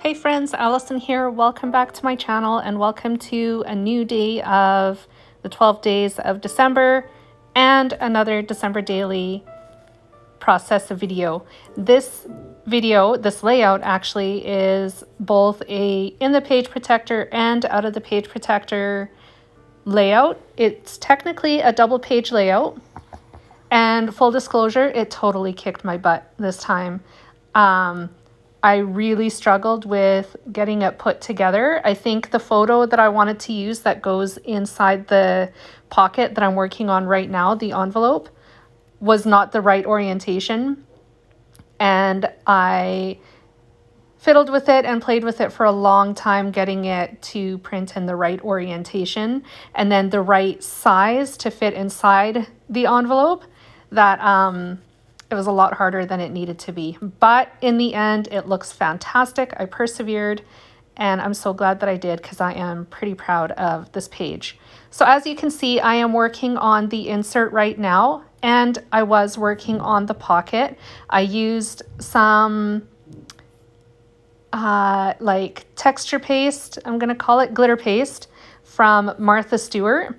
Hey friends, Allison here. Welcome back to my channel and welcome to a new day of the 12 days of December and another December daily process video. This layout actually is both a in the page protector and out of the page protector layout. It's technically a double page layout, and full disclosure, it totally kicked my butt this time. I really struggled with getting it put together. I think the photo that I wanted to use that goes inside the pocket that I'm working on right now, the envelope, was not the right orientation. And I fiddled with it and played with it for a long time, getting it to print in the right orientation and then the right size to fit inside the envelope. That it was a lot harder than it needed to be. But in the end, it looks fantastic. I persevered and I'm so glad that I did because I am pretty proud of this page. So as you can see, I am working on the insert right now and I was working on the pocket. I used some like texture paste, I'm gonna call it glitter paste, from Martha Stewart.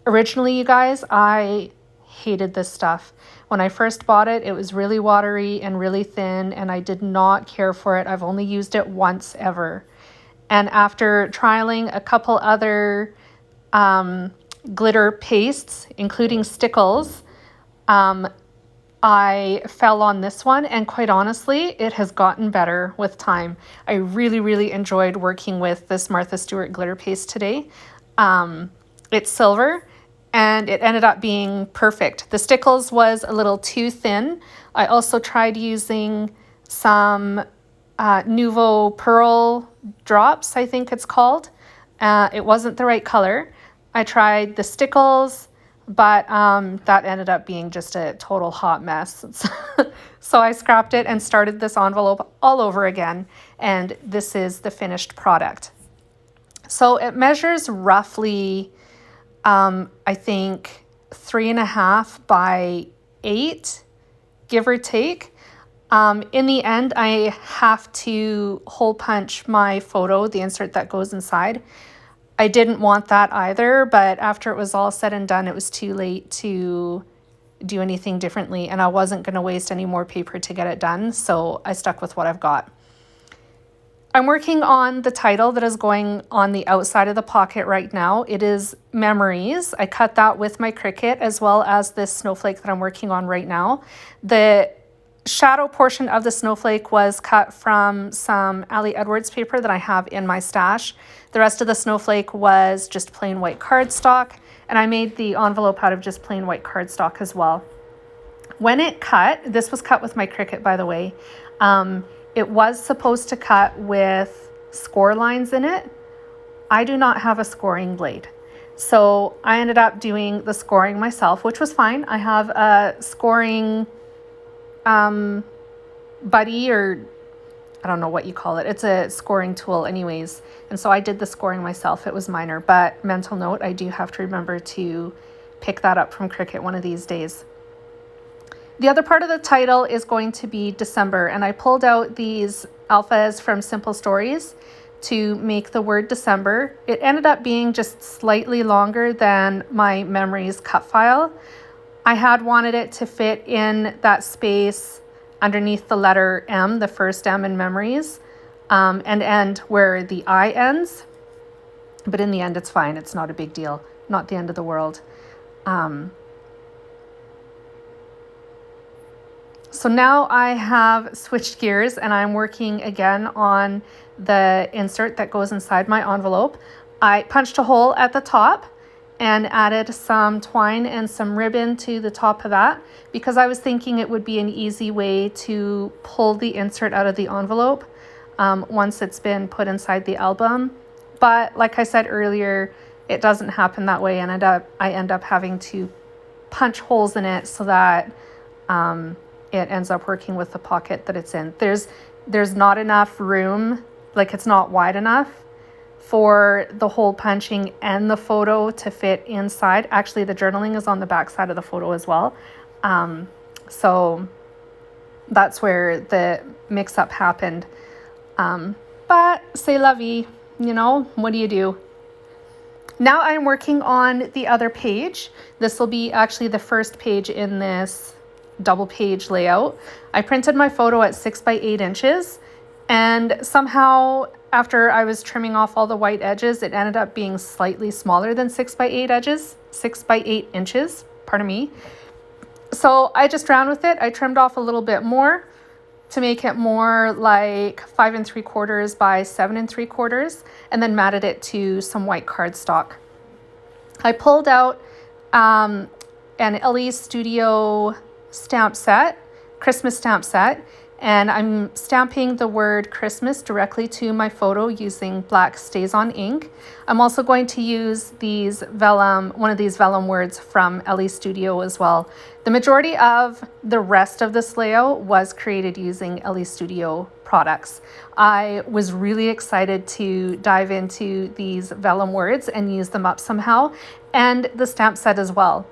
Originally, you guys, I hated this stuff. When I first bought it, it was really watery and really thin, and I did not care for it. I've only used it once ever. And after trialing a couple other glitter pastes, including Stickles, I fell on this one, and quite honestly, it has gotten better with time. I really enjoyed working with this Martha Stewart glitter paste today. It's silver, and it ended up being perfect. The Stickles was a little too thin. I also tried using some Nouveau Pearl drops, I think it's called. It wasn't the right color. I tried the Stickles, but that ended up being just a total hot mess. So I scrapped it and started this envelope all over again. And this is the finished product. So it measures roughly, I think 3.5 by 8, give or take. In the end, I have to hole punch my photo, the insert that goes inside. I didn't want that either, but after it was all said and done, it was too late to do anything differently, and I wasn't going to waste any more paper to get it done, so I stuck with what I've got. I'm working on the title that is going on the outside of the pocket right now. It is Memories. I cut that with my Cricut, as well as this snowflake that I'm working on right now. The shadow portion of the snowflake was cut from some Ali Edwards paper that I have in my stash. The rest of the snowflake was just plain white cardstock, and I made the envelope out of just plain white cardstock as well. When it cut, this was cut with my Cricut, by the way, it was supposed to cut with score lines in it. I do not have a scoring blade, so I ended up doing the scoring myself, which was fine. I have a scoring buddy, or I don't know what you call it. It's a scoring tool anyways. And so I did the scoring myself. It was minor, but mental note, I do have to remember to pick that up from Cricut one of these days. The other part of the title is going to be December, and I pulled out these alphas from Simple Stories to make the word December. It ended up being just slightly longer than my Memories cut file. I had wanted it to fit in that space underneath the letter M, the first M in Memories, and end where the I ends. But in the end, it's fine. It's not a big deal. Not the end of the world. So now I have switched gears and I'm working again on the insert that goes inside my envelope. I punched a hole at the top and added some twine and some ribbon to the top of that because I was thinking it would be an easy way to pull the insert out of the envelope once it's been put inside the album. But like I said earlier, it doesn't happen that way, and I end up having to punch holes in it so that it ends up working with the pocket that it's in. There's not enough room, like it's not wide enough for the hole punching and the photo to fit inside. Actually, the journaling is on the back side of the photo as well. So that's where the mix-up happened. But c'est la vie, you know, what do you do? Now I'm working on the other page. This will be actually the first page in this double page layout. I printed my photo at 6 by 8 inches, and somehow after I was trimming off all the white edges, it ended up being slightly smaller than 6 by 8 edges, 6 by 8 inches, pardon me. So I just ran with it. I trimmed off a little bit more to make it more like 5 3/4 by 7 3/4, and then matted it to some white cardstock. I pulled out an Elle Studio stamp set, Christmas stamp set, and I'm stamping the word Christmas directly to my photo using black StazOn ink. I'm also going to use one of these vellum words from Elle Studio as well. The majority of the rest of this layout was created using Elle Studio products. I was really excited to dive into these vellum words and use them up somehow, and the stamp set as well.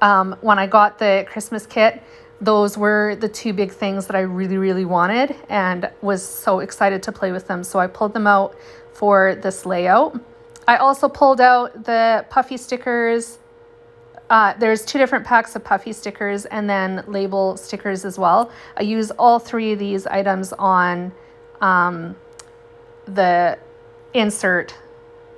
When I got the Christmas kit, those were the two big things that I really, really wanted and was so excited to play with them. So I pulled them out for this layout. I also pulled out the puffy stickers. There's 2 different packs of puffy stickers and then label stickers as well. I use all 3 of these items on the insert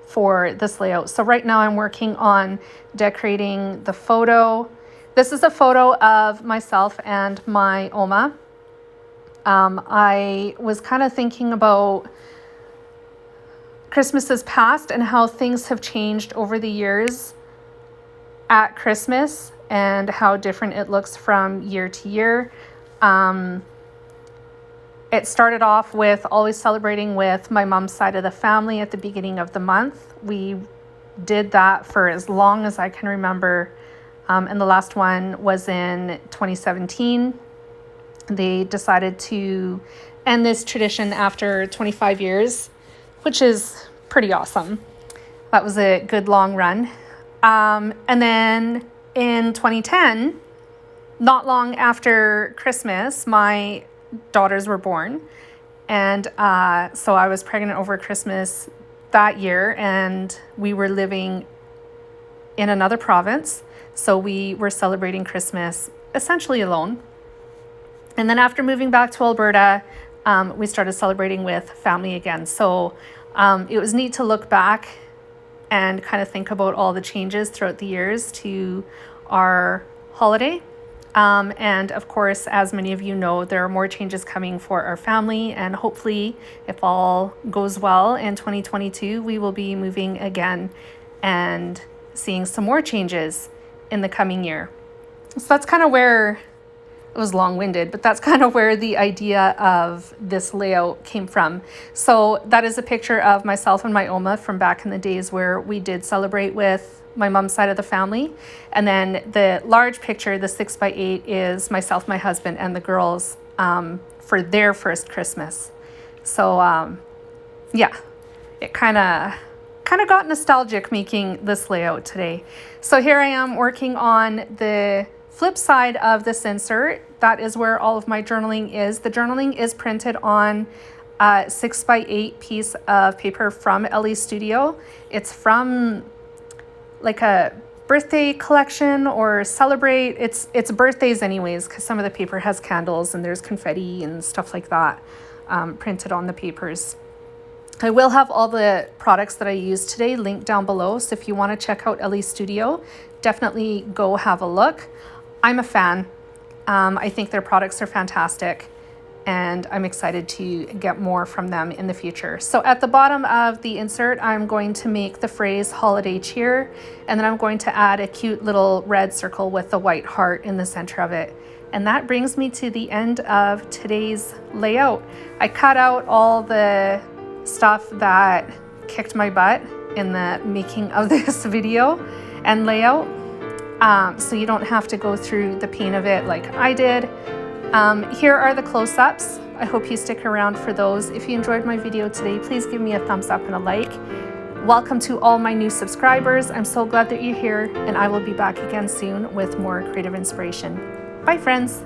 for this layout. So right now I'm working on decorating the photo. This is a photo of myself and my Oma. I was kind of thinking about Christmases past and how things have changed over the years at Christmas and how different it looks from year to year. It started off with always celebrating with my mom's side of the family at the beginning of the month. We did that for as long as I can remember. And the last one was in 2017. They decided to end this tradition after 25 years, which is pretty awesome. That was a good long run. And then in 2010, not long after Christmas, my daughters were born. And so I was pregnant over Christmas that year, and we were living in another province. So we were celebrating Christmas essentially alone. And then after moving back to Alberta, we started celebrating with family again. So it was neat to look back and kind of think about all the changes throughout the years to our holiday. And of course, as many of you know, there are more changes coming for our family, and hopefully, if all goes well in 2022, we will be moving again and seeing some more changes in the coming year. So that's kind of where, it was long-winded, but that's kind of where the idea of this layout came from. So that is a picture of myself and my Oma from back in the days where we did celebrate with my mom's side of the family. And then the large picture, the 6 by 8, is myself, my husband, and the girls for their first Christmas. So yeah, it kind of got nostalgic making this layout today. So here I am working on the flip side of this insert. That is where all of my journaling is. The journaling is printed on a 6 by 8 piece of paper from Elle Studio. It's from like a birthday collection or celebrate. It's birthdays anyways, because some of the paper has candles and there's confetti and stuff like that printed on the papers. I will have all the products that I used today linked down below. So if you want to check out Elle Studio, definitely go have a look. I'm a fan. I think their products are fantastic, and I'm excited to get more from them in the future. So at the bottom of the insert, I'm going to make the phrase holiday cheer, and then I'm going to add a cute little red circle with a white heart in the center of it. And that brings me to the end of today's layout. I cut out all the stuff that kicked my butt in the making of this video and layout, so you don't have to go through the pain of it like I did. Here are the close-ups. I hope you stick around for those. If you enjoyed my video today, please give me a thumbs up and a like. Welcome to all my new subscribers. I'm so glad that you're here, and I will be back again soon with more creative inspiration. Bye, friends.